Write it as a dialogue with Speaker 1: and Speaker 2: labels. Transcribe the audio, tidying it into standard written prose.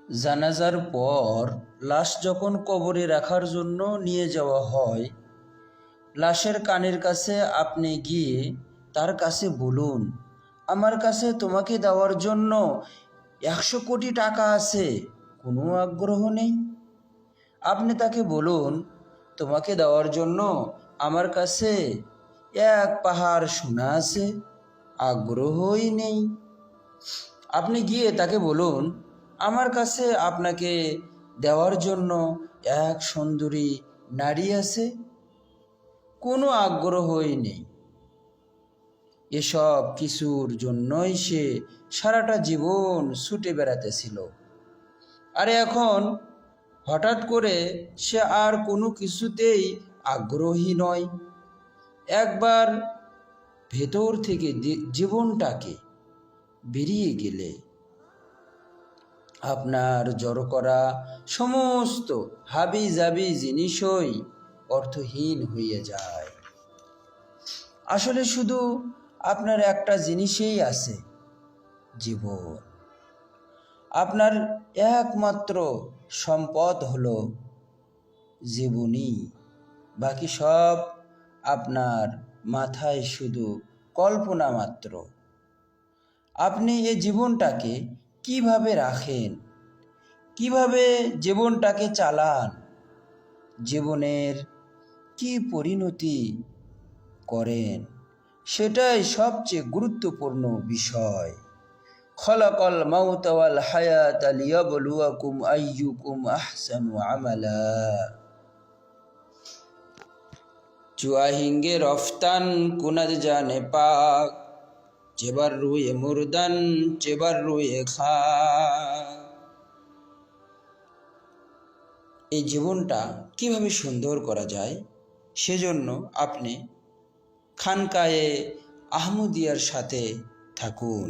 Speaker 1: জানাজার পর লাশ যখন কবরে রাখার জন্য নিয়ে যাওয়া হয়, লাশের কানের কাছে আপনি গিয়ে তার কাছে বলুন, আমার কাছে তোমাকে দেওয়ার জন্য 100 কোটি টাকা আছে, কোনো আগ্রহ নেই। আপনি তাকে বলুন, তোমাকে দেওয়ার জন্য আমার কাছে 1 পাহাড় সোনা আছে, আগ্রহই নেই। আপনি গিয়ে তাকে বলুন, আমার কাছে আপনাকে দেওয়ার জন্য 1 সুন্দরী নারী আছে, কোনো আগ্রহই নেই। এসব কিছুর জন্যই সে সারাটা জীবন ছুটে বেড়াতেছিল। আর এখন হঠাৎ করে সে আর কোনো কিছুতেই আগ্রহী নয়। একবার ভেতর থেকে জীবনটাকে বেরিয়ে গেলে আপনার জড়ো করা সমস্ত হাবি জাবি জিনিসই অর্থহীন হয়ে যায়। আসলে শুধু আপনার একটা জিনিসই আছে, জীবন। আপনার একমাত্র সম্পদ হলো জীবনী। বাকি সব আপনার মাথায় শুধু কল্পনা মাত্র। আপনি এই জীবনটাকে কিভাবে রাখেন, কিভাবে জীবনটাকে চালান, জীবনের কি পরিণতি করেন, সেটাই সবচেয়ে গুরুত্বপূর্ণ বিষয়। খলাকাল মাউতা ওয়াল হায়াতা লিয়াবলুয়াকুম আইয়ুকুম আহসানু আমালা। চুয়াহিঙ্গে রফতান কুনাদ জানে পাক, চেবার রুয়ে মুরদান চেবার রুয়ে খা। এই জীবনটা কিভাবে সুন্দর করা যায়, সেজন্য আপনি খানকায়ে আহমদিয়ার সাথে থাকুন।